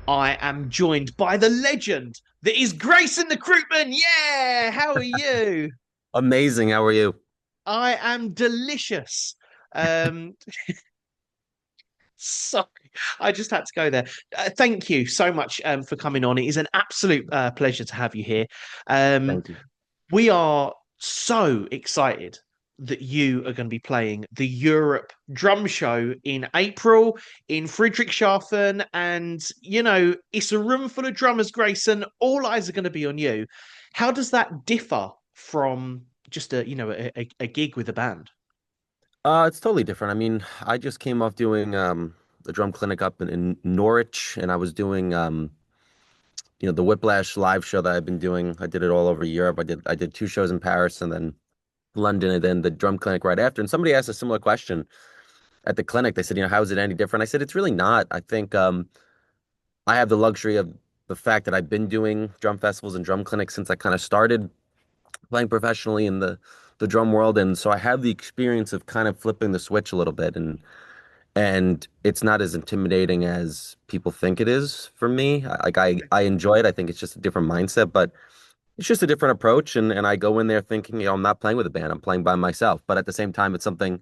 I am joined by the legend that is Greyson Nekrutman. Yeah, how are you? Amazing. How are you? I am delicious. Um, Sorry, I just had to go there. Thank you so much for coming on. It is an absolute pleasure to have you here. Um, Thank you. we are so excited that you are going to be playing the Europe Drum Show in April in Friedrichshafen. And, it's a room full of drummers, Grayson. All eyes are going to be on you. How does that differ from just a gig with a band? It's totally different. I mean, I just came off doing the drum clinic up in Norwich, and I was doing the Whiplash live show that I've been doing. I did it all over Europe. I did two shows in Paris and then London, and then the drum clinic right after. And somebody asked a similar question at the clinic. They said, how is it any different? I said, it's really not. I think I have the luxury of the fact that I've been doing drum festivals and drum clinics since I kind of started playing professionally in the drum world, and so I have the experience of kind of flipping the switch a little bit, and it's not as intimidating as people think it is for me. I enjoy it. I think it's just a different mindset, but it's just a different approach, and I go in there thinking, I'm not playing with a band, I'm playing by myself, but at the same time, it's something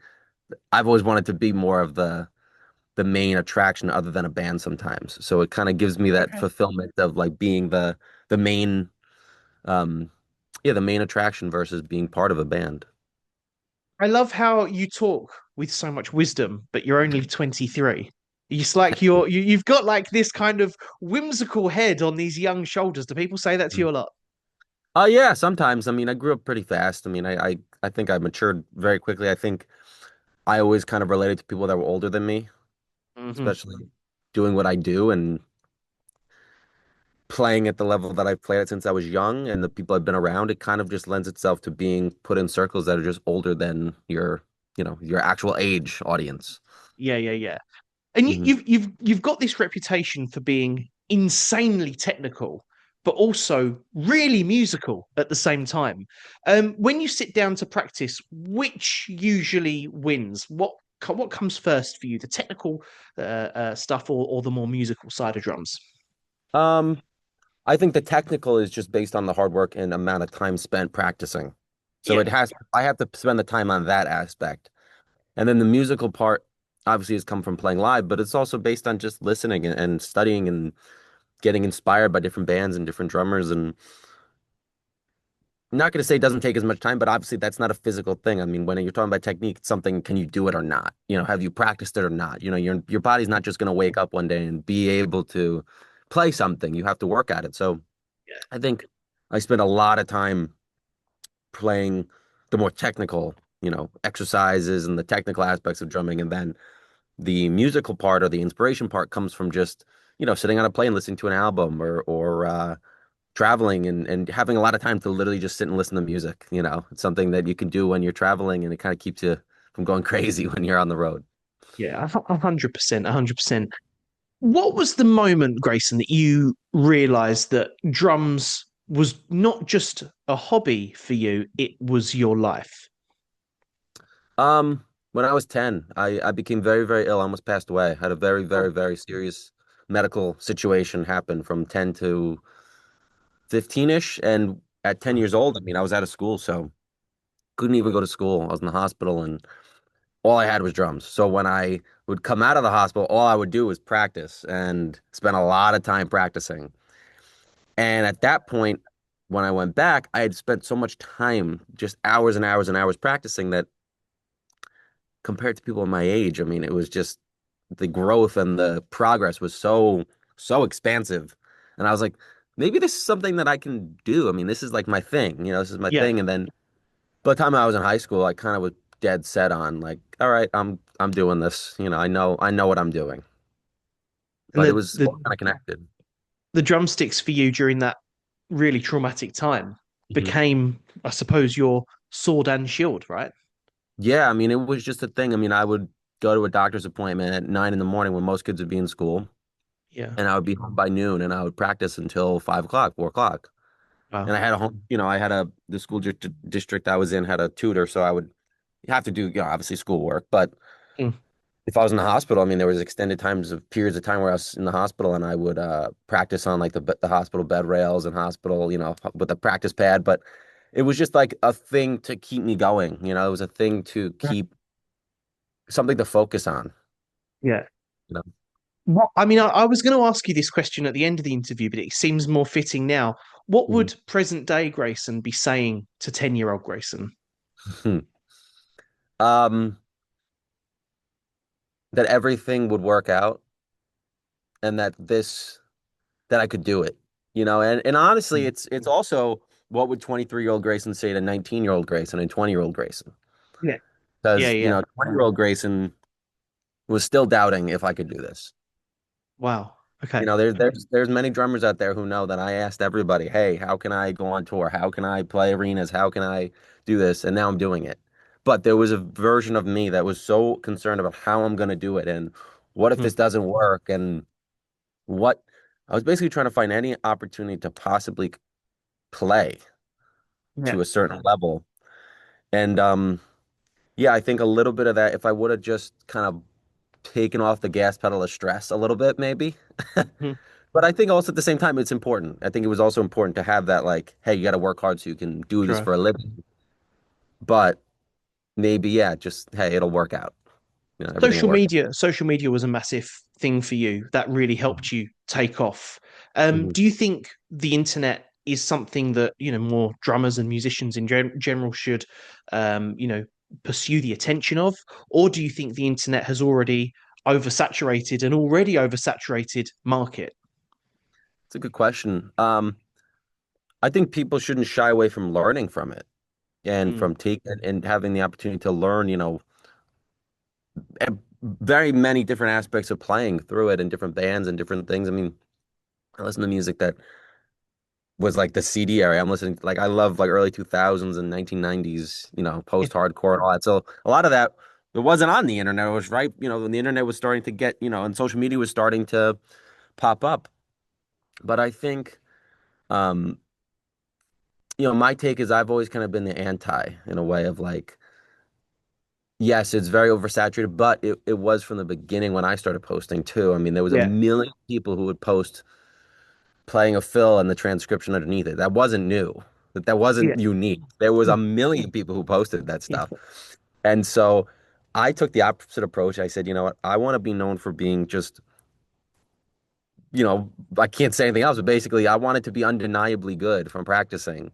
I've always wanted to be more of the main attraction other than a band sometimes. So it kind of gives me that Okay. fulfillment of like being the main um the main attraction versus being part of a band. I love how you talk with so much wisdom, but you're only 23. It's like you've got like this kind of whimsical head on these young shoulders. Do people say that to you a lot? Yeah, sometimes. I mean, I grew up pretty fast. I mean, I think I matured very quickly. I think I always kind of related to people that were older than me, Hmm. especially doing what I do and playing at the level that I've played at since I was young and the people I've been around. It kind of just lends itself to being put in circles that are just older than your actual age audience. Yeah, yeah, yeah. And Hmm. you've got this reputation for being insanely technical, but also really musical at the same time. When you sit down to practice, which usually wins? What comes first for you, the technical stuff or the more musical side of drums? Um, I think the technical is just based on the hard work and amount of time spent practicing. So Yeah. I have to spend the time on that aspect. And then the musical part obviously has come from playing live, but it's also based on just listening and studying and getting inspired by different bands and different drummers. And I'm not going to say it doesn't take as much time, but obviously that's not a physical thing. I mean, when you're talking about technique, it's something, can you do it or not? Have you practiced it or not? Your body's not just going to wake up one day and be able to play something. You have to work at it. So I think I spend a lot of time playing the more technical, exercises and the technical aspects of drumming, and then the musical part or the inspiration part comes from just sitting on a plane listening to an album or traveling and having a lot of time to literally just sit and listen to music. It's something that you can do when you're traveling, and it kind of keeps you from going crazy when you're on the road. Yeah, 100%, 100%. What was the moment, Grayson, that you realized that drums was not just a hobby for you, it was your life? When I was 10, I became very, very ill. I almost passed away. Had a very, very, Oh, very serious medical situation happen from 10 to 15-ish. And at 10 wow. years old, I mean, I was out of school, so couldn't even go to school. I was in the hospital, and all I had was drums. So when I would come out of the hospital, all I would do was practice and spend a lot of time practicing. And at that point, when I went back, I had spent so much time, just hours and hours and hours practicing, that compared to people my age, I mean, it was just the growth and the progress was so, so expansive. And I was like, maybe this is something that I can do. I mean, this is like my thing, this is my Yeah. thing. And then by the time I was in high school, I kind of was dead set on like, all right, I'm doing this. I know what I'm doing. And But it the, was the all kind of connected. the drumsticks for you during that really traumatic time Mhm. became, I suppose, your sword and shield, right? Yeah, I mean, it was just a thing. I mean, I would go to a doctor's appointment at 9 in the morning when most kids would be in school, Yeah. and I would be home by noon, and I would practice until 5 o'clock, 4 o'clock. Wow. And I had a home, the school district I was in had a tutor, so I would have to do, obviously schoolwork, but Mm. if I was in the hospital, I mean, there was extended times of periods of time where I was in the hospital and I would practice on like the hospital bed rails and hospital, with a practice pad. But it was just like a thing to keep me going. It was a thing to Right. keep something to focus on. Yeah. You know? What I mean, I was going to ask you this question at the end of the interview, but it seems more fitting now. What Mhm. would present day Grayson be saying to 10-year-old Grayson? Um, that everything would work out and that I could do it. And honestly, Mm. it's also what would 23-year-old Grayson say to 19-year-old Grayson and 20-year-old Grayson? Yeah. Yeah, Because, yeah. 20-year-old Grayson was still doubting if I could do this. Wow. Okay. There's many drummers out there who know that I asked everybody, hey, how can I go on tour? How can I play arenas? How can I do this? And now I'm doing it. But there was a version of me that was so concerned about how I'm going to do it and what if Mhm. this doesn't work and what I was basically trying to find any opportunity to possibly play Yeah. to a certain level. And yeah, I think a little bit of that, if I would have just kind of taken off the gas pedal of stress a little bit, maybe. Mhm. But I think also at the same time, it's important. I think it was also important to have that, like, hey, you got to work hard so you can do this for a Drive. living. But maybe, yeah, just, hey, it'll work out. Everything will work Social media was a massive thing for you that really out. helped you take off. Mhm. Do you think the internet is something that, more drummers and musicians in general should, pursue the attention of? Or do you think the internet has already oversaturated market? It's a good question. I think people shouldn't shy away from learning from it and Mm. from taking and having the opportunity to learn, very many different aspects of playing through it and different bands and different things. I mean, I listen to music that was like the CD era. I'm listening like I love like early 2000s and 1990s, Yeah. post-hardcore and all that. So a lot of that it wasn't on the internet. It was right, when the internet was starting to get, and social media was starting to pop up. But I think um, my take is I've always kind of been the anti in a way of like, yes, it's very oversaturated, but it was from the beginning when I started posting too. I mean, there was a Yeah. million people who would post playing a fill and the transcription underneath it. That wasn't new. That Yeah. wasn't unique. There was a million people who posted that stuff. And so I took the opposite approach. I said, you know what? I want to be known for being just, I can't say anything else, but basically I wanted to be undeniably good from practicing.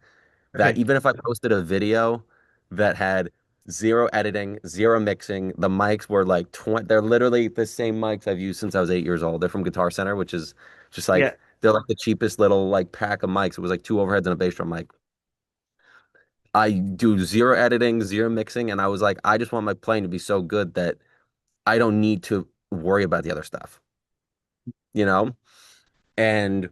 That Okay. even if I posted a video that had zero editing, zero mixing, the mics were like 20, they're literally the same mics I've used since I was 8 years old. They're from Guitar Center, which is just Yeah. like they're like the cheapest little like pack of mics. It was like two overheads and a bass drum mic. I do zero editing, zero mixing, and I was like, I just want my playing to be so good that I don't need to worry about the other stuff, you know? And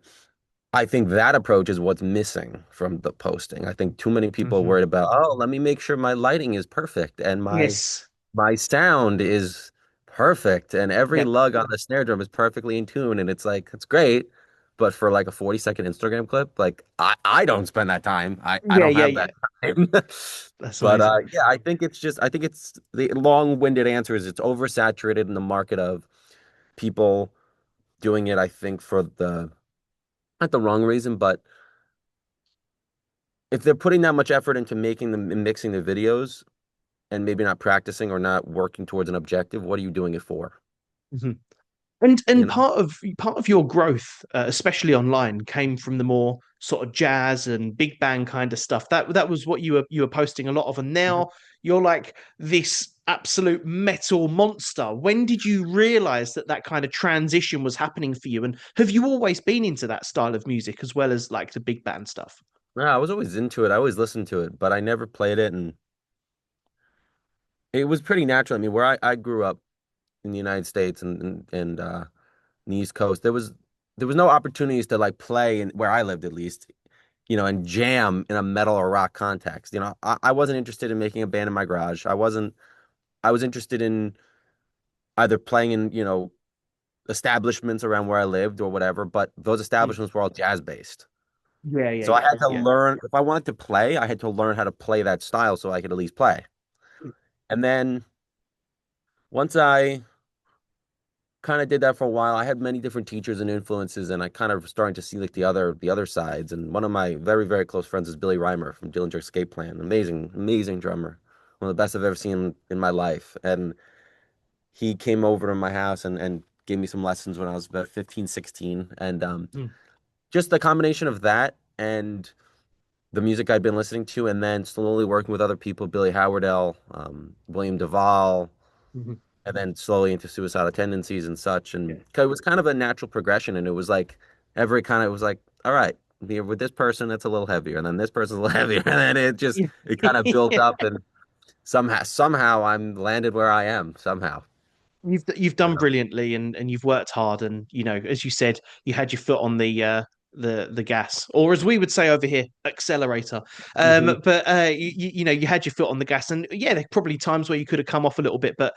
I think that approach is what's missing from the posting. I think too many people are Hmm. worried about, oh, let me make sure my lighting is perfect and Yes. my sound is perfect and every Yeah. lug on the snare drum is perfectly in tune. And it's like, it's great. But for like a 40-second Instagram clip, like I don't spend that time. I Yeah. don't Yeah. have Yeah. that time. That's But amazing. yeah, I think it's the long-winded answer is it's oversaturated in the market of people doing it, I think, for not the wrong reason, but if they're putting that much effort into making them and mixing the videos and maybe not practicing or not working towards an objective, what are you doing it for? Mhm. And You know? part of your growth, especially online, came from the more sort of jazz and big band kind of stuff. That was what you were posting a lot of, and Mhm. now you're like this absolute metal monster. When did you realize that that kind of transition was happening for you? And have you always been into that style of music as well as like the big band stuff? Yeah, I was always into it. I always listened to it, but I never played it, and it was pretty natural. I mean, where I grew up in the United States and in the East Coast, there was no opportunities to like play in where I lived at least, and jam in a metal or rock context. I wasn't interested in making a band in my garage. I was interested in either playing in, establishments around where I lived or whatever, but those Mm. establishments were all jazz based. Yeah, yeah, So I yeah, had to yeah. learn, if I wanted to play, I had to learn how to play that style so I could at least play. And then once I kind of did that for a while. I had many different teachers and influences, and I kind of starting to see like the other sides. And one of my very, very close friends is Billy Reimer from Dillinger Escape Plan. Amazing, amazing drummer. One of the best I've ever seen in my life. And he came over to my house and gave me some lessons when I was about 15, 16. And Mm, just the combination of that and the music I'd been listening to, and then slowly working with other people, Billy Howardell, William Duvall, mhm. and then slowly into suicidal tendencies and such. Yeah. And it was kind of a natural progression. And it was like it was like, all right, here with this person, it's a little heavier, and then this person's a little heavier, and then it kind of built up, and somehow I'm landed where I am somehow. You've You done know? brilliantly, and you've worked hard, and as you said, you had your foot on the gas, or as we would say over here, accelerator. Hmm. But you had your foot on the gas, and yeah, there are probably times where you could have come off a little bit, but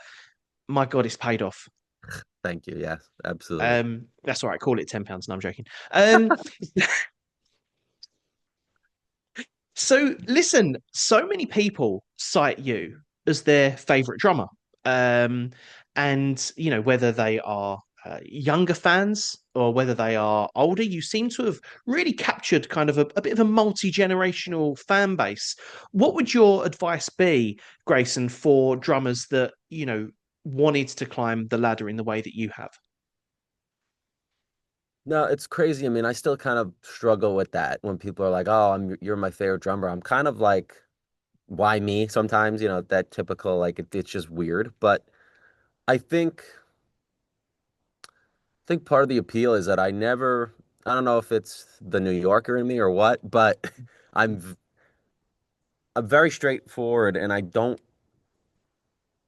my God, it's paid off. Thank you. Yes, absolutely. That's all right. Call it £10. No, I'm joking. Um, So listen, so many people cite you as their favorite drummer. Um, and whether they are younger fans or whether they are older, you seem to have really captured kind of a bit of a multi-generational fan base. What would your advice be, Grayson, for drummers that, wanted to climb the ladder in the way that you have? No, it's crazy. I mean, I still kind of struggle with that when people are like, "Oh, you're my favorite drummer." I'm kind of like, "Why me?" Sometimes, that typical like it's just weird. But I think part of the appeal is that I don't know if it's the New Yorker in me or what, but I'm I'm very straightforward, and I don't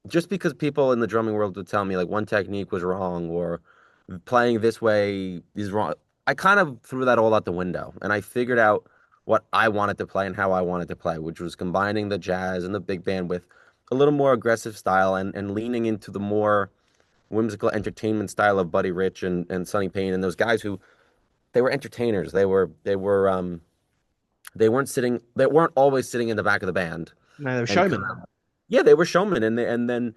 just because people in the drumming world would tell me like one technique was wrong or playing this way is wrong. I kind of threw that all out the window, and I figured out what I wanted to play and how I wanted to play, which was combining the jazz and the big band with a little more aggressive style and leaning into the more whimsical entertainment style of Buddy Rich and Sonny Payne and those guys who they were entertainers. They weren't always sitting in the back of the band No, they're and kind showmen. of yeah, they were showmen and then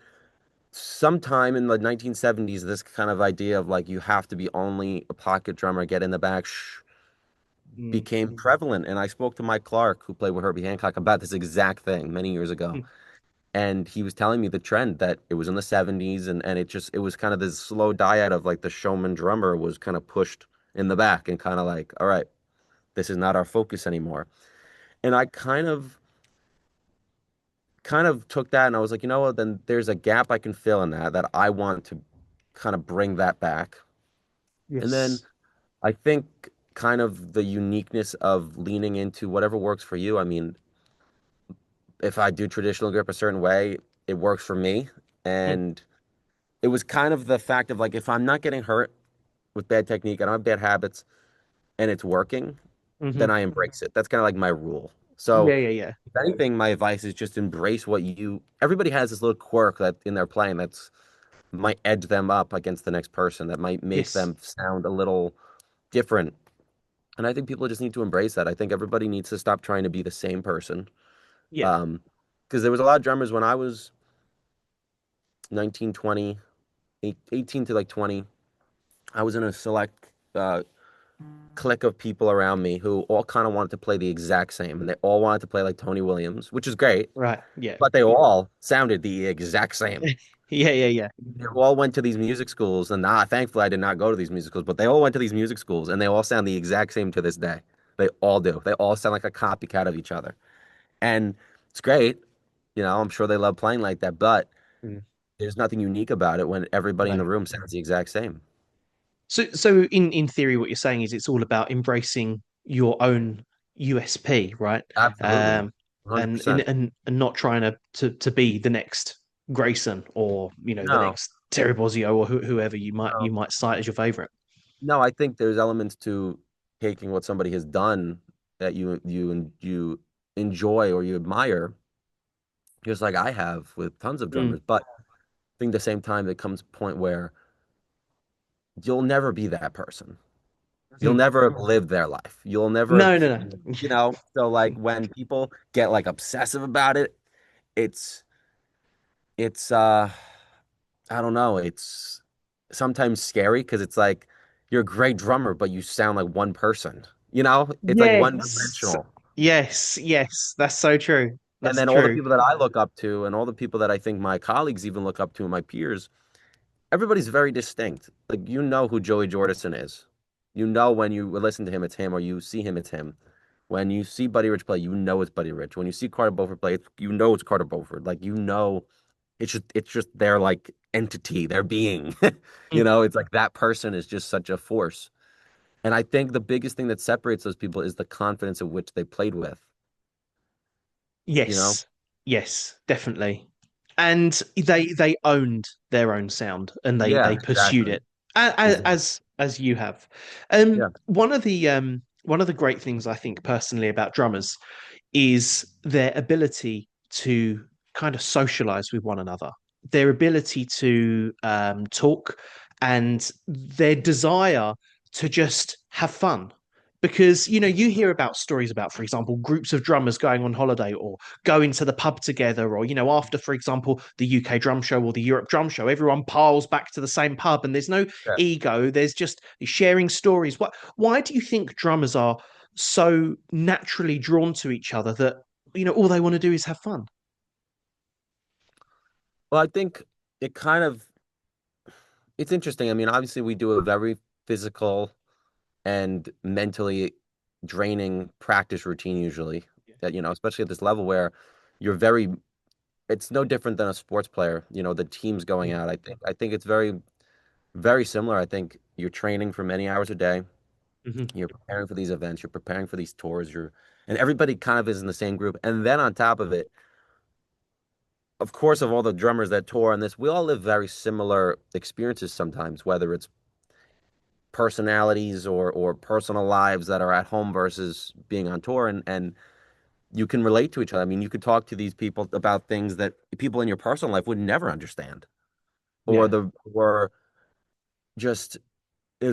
sometime in the 1970s, this kind of idea of like you have to be only a pocket drummer, get in the back, Mm, became prevalent. And I spoke to Mike Clark, who played with Herbie Hancock, about this exact thing many years ago. mm, And he was telling me the trend that it was in the 70s and it was kind of this slow diet of like the showman drummer was kind of pushed in the back and kind of like, all right, this is not our focus anymore. And I kind of took that and I was like, you know what, then there's a gap I can fill in that I want to kind of bring that back. And then yes. I think kind of the uniqueness of leaning into whatever works for you. I mean, if I do traditional grip a certain way, it works for me. Mm, And it was kind of the fact of like, if I'm not getting hurt with bad technique, I don't have bad habits, and it's working, then hmm. I embrace it. That's kind of like my rule. So, Yeah, yeah, yeah. if anything, my advice is just embrace everybody has this little quirk that in their playing that's might edge them up against the next person, that might make Yes. them sound a little different. And I think people just need to embrace that. I think everybody needs to stop trying to be the same person. Yeah. Um, because there was a lot of drummers when I was 19, 20, 18 to like 20. I was in a select clique of people around me who all kind of wanted to play the exact same. And they all wanted to play like Tony Williams, which is great, Right. Yeah. but they all sounded the exact same. Yeah, yeah, yeah. They all went to these music schools, and thankfully I did not go to these music schools, but they all went to these music schools, and they all sound the exact same to this day. They all do. They all sound like a copycat of each other. And it's great. I'm sure they love playing like that, but Mm. there's nothing unique about it when everybody in No. the room sounds the exact same. So in theory, what you're saying is it's all about embracing your own USP, right? Absolutely. Um, and 100%. and not trying to be the next Grayson or the No, next Terry Bozzio or whoever you might no, you might cite as your favorite. no. I think there's elements to taking what somebody has done that you enjoy or you admire, just like I have with tons of Mm. drummers. But I think at the same time, it comes a point where you'll never be that person. You'll Mhm. never have lived their life. You'll never No, have, no, no. so like when people get like obsessive about it, it's it's I don't know, it's sometimes scary because it's like you're a great drummer, but you sound like one person. You know, it's like one Yes. dimensional. Yes. That's so true. And That's then all the true. people that I look up to, and all the people that I think my colleagues even look up to, and my peers, everybody's very distinct. Like you know who Joey Jordison is. You know when you listen to him, it's him, or you see him, it's him. When you see Buddy Rich play, you know it's Buddy Rich. When you see Carter Beauford play, you know it's Carter Beauford. Like you know, it's just their like entity, their being. You Mm. know, it's like that person is just such a force. And I think the biggest thing that separates those people is the confidence of which they played with. You know? Yes. Yes, definitely. And they owned their own sound and Yeah, they pursued exactly. it Exactly. as you have. Yeah. One of the great things I think personally about drummers is their ability to kind of socialize with one another, their ability to talk, and their desire to just have fun. Because, you hear about stories about, for example, groups of drummers going on holiday or going to the pub together, or, after, for example, the UK drum show or the Europe drum show, everyone piles back to the same pub and there's no Yeah. ego. There's just sharing stories. Why do you think drummers are so naturally drawn to each other that all they want to do is have fun? Well, I think it kind of it's interesting. I mean, obviously we do a very physical and mentally draining practice routine usually that, especially at this level where you're very it's no different than a sports player, the team's going Mm. out. I think it's very very similar. I think you're training for many hours a day. Mhm. You're preparing for these events, you're preparing for these tours, and everybody kind of is in the same group. And then on top of it, of course, of all the drummers that tour on this, we all live very similar experiences sometimes, whether it's personalities or personal lives that are at home versus being on tour, and you can relate to each other. I mean, you could talk to these people about things that people in your personal life would never understand. Or Yeah. the or just I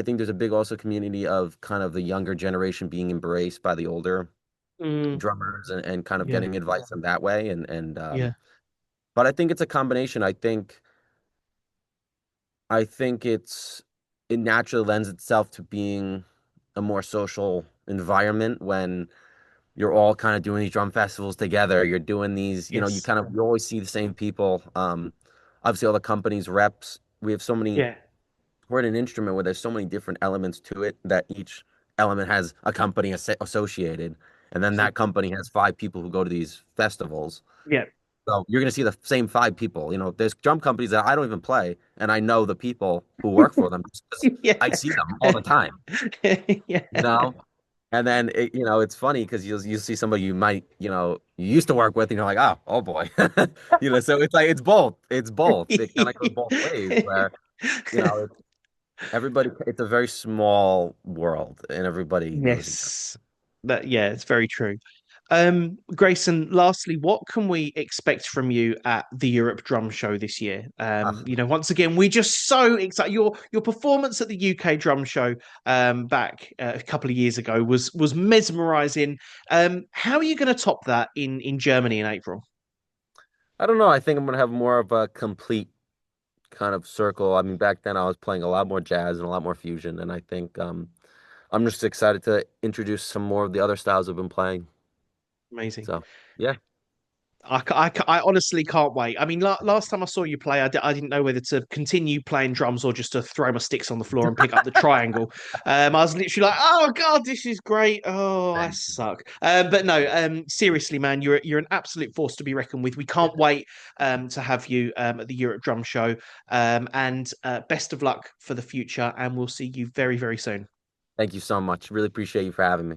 think there's a big also community of kind of the younger generation being embraced by the older Mm, drummers and kind of yeah. getting advice in that way. And Yeah. but I think it's a combination. I think it naturally lends itself to being a more social environment when you're all kind of doing these drum festivals together. You're doing these, Yes. you always see the same people. Obviously all the companies, reps, we have so many, Yeah. we're in an instrument where there's so many different elements to it that each element has a company associated. And then Mhm. that company has five people who go to these festivals. Yeah. So you're going to see the same five people. There's drum companies that I don't even play, and I know the people who work for them just 'cause Yeah. I see them all the time. Yeah. You know, and then it's funny because you see somebody you might you used to work with, and you're like, oh boy, So it's like it's both. It kind of goes both ways. Where it's everybody. It's a very small world, and everybody knows each other. Yes. Yeah, it's very true. Grayson, lastly, what can we expect from you at the Europe Drum Show this year? Ah, Once again, we're just so excited. Your performance at the UK Drum Show back a couple of years ago was mesmerizing. How are you going to top that in Germany in April? I don't know. I think I'm gonna have more of a complete kind of circle. I mean, back then I was playing a lot more jazz and a lot more fusion, and I think I'm just excited to introduce some more of the other styles I've been playing. Amazing. So, yeah, I honestly can't wait. I mean, last time I saw you play, I didn't know whether to continue playing drums or just to throw my sticks on the floor and pick up the triangle. I was literally like, "Oh God, this is great! Oh, I thank you. suck." But no, seriously, man, you're an absolute force to be reckoned with. We can't wait to have you at the Europe Drum Show. And best of luck for the future, and we'll see you very, very soon. Thank you so much. Really appreciate you for having me.